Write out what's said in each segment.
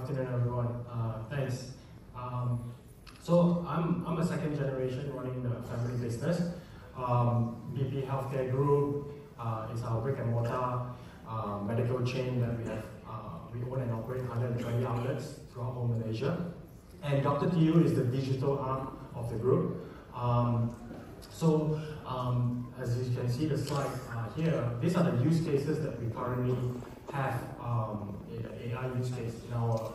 afternoon, everyone. Thanks. So I'm a second generation running the family business. BP Healthcare Group is our brick and mortar medical chain that we have. We own and operate 120 outlets throughout whole Malaysia. And Dr. TU is the digital arm of the group. As you can see the slide here, these are the use cases that we currently have, the AI use case in our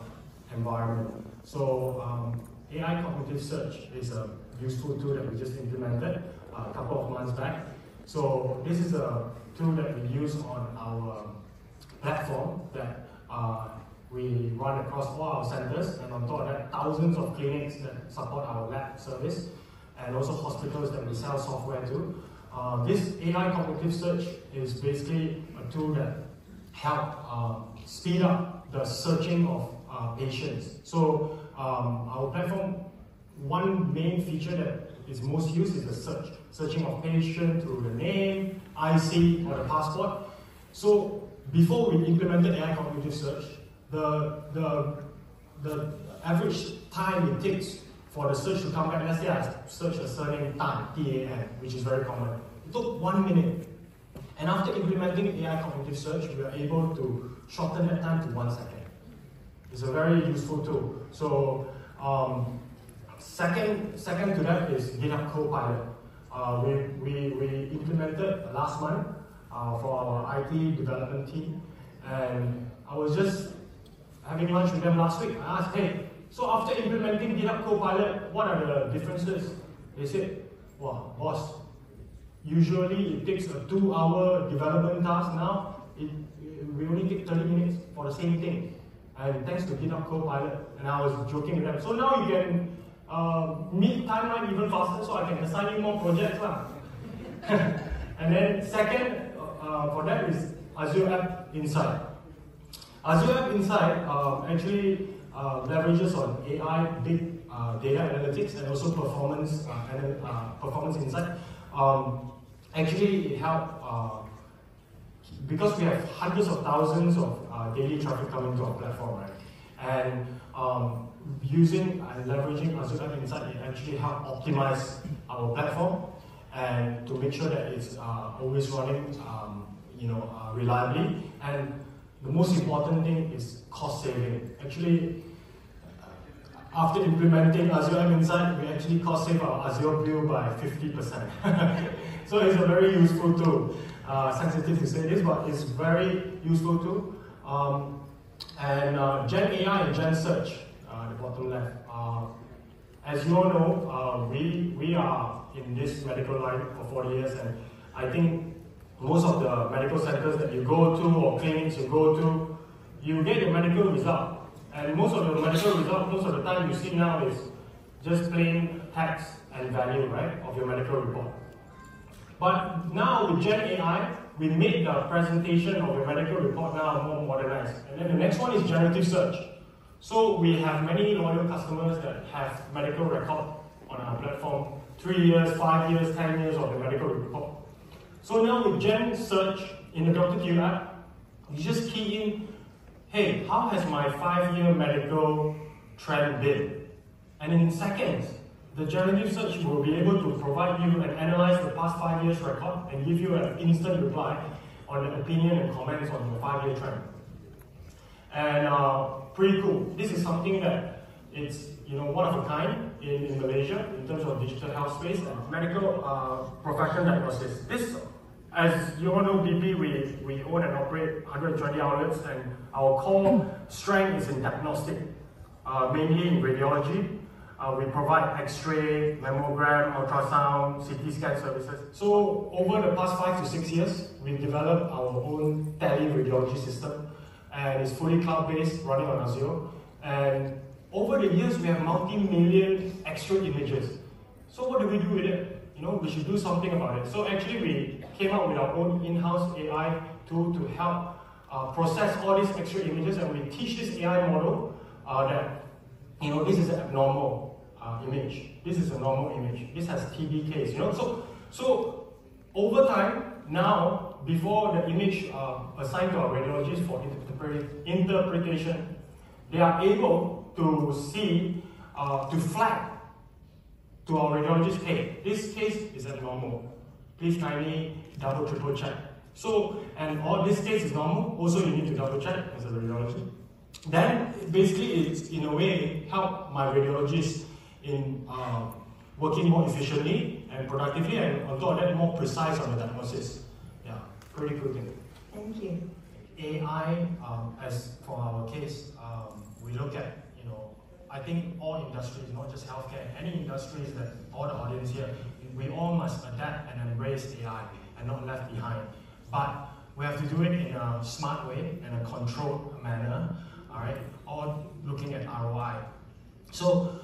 environment. So AI cognitive search is a useful tool that we just implemented a couple of months back. So this is a tool that we use on our platform that we run across all our centers, and on top of that, thousands of clinics that support our lab service, and also hospitals that we sell software to. This AI cognitive search is basically a tool that helps speed up the searching of patients. So our platform, one main feature that is most used is the searching of patient through the name, IC, or the passport. So before we implemented AI cognitive search, the average time it takes for the search to come back, let's say I search a surname Tan, T-A-N, which is very common. It took 1 minute. And after implementing AI cognitive search, we were able to shorten that time to 1 second. It's a very useful tool. So second to that is GitHub Copilot. We implemented last month for our IT development team, and I was just having lunch with them last week. I asked, hey, so after implementing GitHub Copilot, what are the differences? They said, well, boss, usually it takes a 2-hour development task. Now we only take 30 minutes for the same thing. And thanks to GitHub Copilot, and I was joking with them. So now you can meet timeline even faster, so I can assign you more projects. And then second for that is Azure App Insight. Azure App Insight actually leverages on AI, big data analytics, and also performance insight. Actually, it helps because we have hundreds of thousands of daily traffic coming to our platform, right? And using and leveraging Azure App Insight, it actually helps optimize our platform and to make sure that it's always running, reliably. And the most important thing is cost saving. Actually, after implementing Azure App Insight, we actually cost save our Azure bill by 50%. So it's a very useful tool. Sensitive to say this, but it's very useful tool. Gen AI and Gen Search, the bottom left. As you all know, we are in this medical line for 40 years, and I think most of the medical centers that you go to or clinics you go to, you get your medical result. And most of the medical result, most of the time you see now is just plain text and value, right, of your medical report. But now with Gen AI, we made the presentation of your medical report now more modernized. And then the next one is generative search. So we have many loyal customers that have medical record on our platform, 3 years, 5 years, 10 years of the medical report. So now with Gen Search in the Dr. TU app, you just key in, hey, how has my 5-year medical trend been? And in seconds, the generative search will be able to provide you and analyze the past 5 years record and give you an instant reply on the opinion and comments on your 5-year trend. And pretty cool. This is something that it's one of a kind in Malaysia in terms of digital health space and medical professional diagnosis. This, as you all know, BP, we own and operate 120 outlets, and our core strength is in diagnostic, mainly in radiology. We provide X-ray, mammogram, ultrasound, CT scan services. So over the past 5 to 6 years, we've developed our own tele-radiology system, and it's fully cloud-based, running on Azure. And over the years, we have multi-million X-ray images. So what do we do with it? We should do something about it. So actually, we came up with our own in-house AI tool to help process all these X-ray images, and we teach this AI model that this is an abnormal image. This is a normal image. This has TB case. So over time, now before the image assigned to our radiologist for interpretation, they are able to see, to flag to our radiologist, hey, this case is abnormal. Please kindly double, triple check. So, and all this case is normal, also you need to double check as a radiologist. Then, basically, it's in a way help my radiologist in working more efficiently and productively, and on top of that, more precise on the diagnosis. Yeah, pretty cool thing. Thank you. AI, as for our case, we look at, I think all industries, not just healthcare, any industries that all the audience here, we all must adapt and embrace AI and not left behind. But we have to do it in a smart way, in a controlled manner, all right, all looking at ROI. So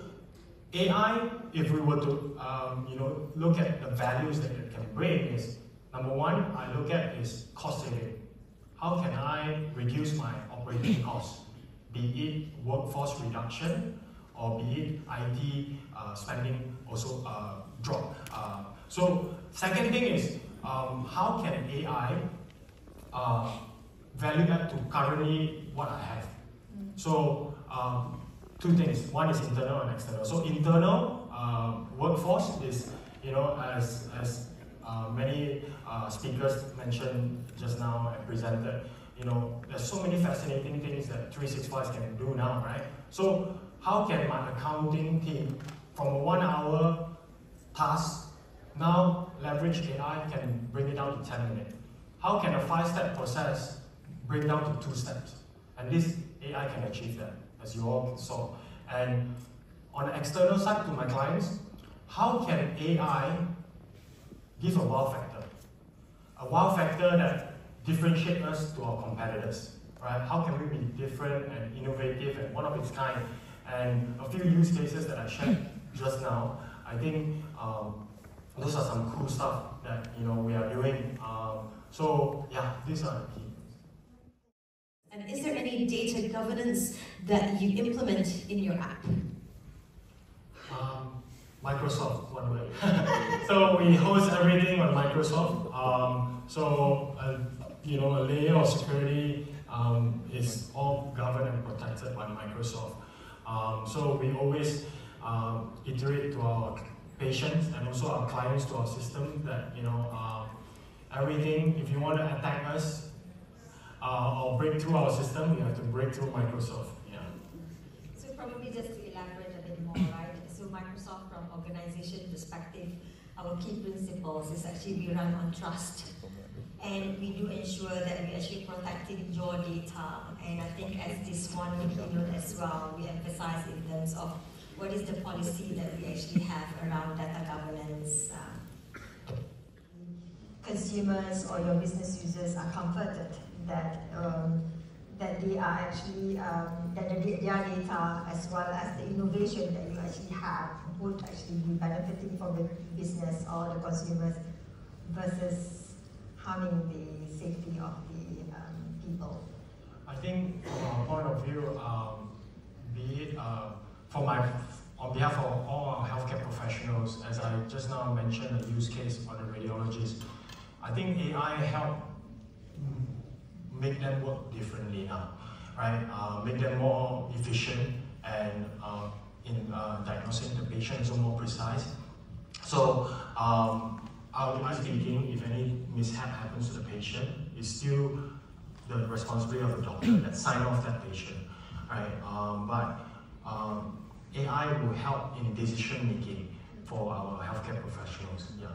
AI, if we were to look at the values that it can bring, is number one, I look at is cost saving. How can I reduce my operating costs? Be it workforce reduction or be it IT spending also drop. So second thing is how can AI value add to currently what I have? So two things. One is internal and external. So internal workforce is, as many speakers mentioned just now and presented, there's so many fascinating things that 365 can do now, right? So how can my accounting team, from a 1 hour task, now leverage AI can bring it down to 10 minutes? How can a 5-step process bring down to 2 steps? And this AI can achieve that, as you all saw. And on the external side to my clients, how can AI give a wow factor? A wow factor that differentiate us to our competitors, right? How can we be different and innovative and one of its kind? And a few use cases that I shared just now, I think those are some cool stuff that we are doing. So yeah, these are the key. And is there any data governance that you implement in your app? Microsoft, one way. So we host everything on Microsoft. A layer of security is all governed and protected by Microsoft. So we always iterate to our patients and also our clients to our system that everything, if you want to attack us or break through our system, you have to break through Microsoft. Yeah. So probably just to elaborate a bit more, right? So Microsoft, from organization perspective, our key principles is actually we run on trust. And we do ensure that we're actually protecting your data. And I think as this one keynote as well, we emphasize in terms of what is the policy that we actually have around data governance. Consumers or your business users are comforted that they are actually, that their data as well as the innovation that you actually have would actually be benefiting from the business or the consumers versus harming the safety of the people. I think from our point of view, be it on behalf of all our healthcare professionals, as I just now mentioned a use case on the radiologist, I think AI help make them work differently now, right? Make them more efficient and in diagnosing the patient so more precise. So ultimately speaking, if any mishap happens to the patient, it's still the responsibility of the doctor that sign off that patient, right? But AI will help in decision making for our healthcare professionals. Yeah.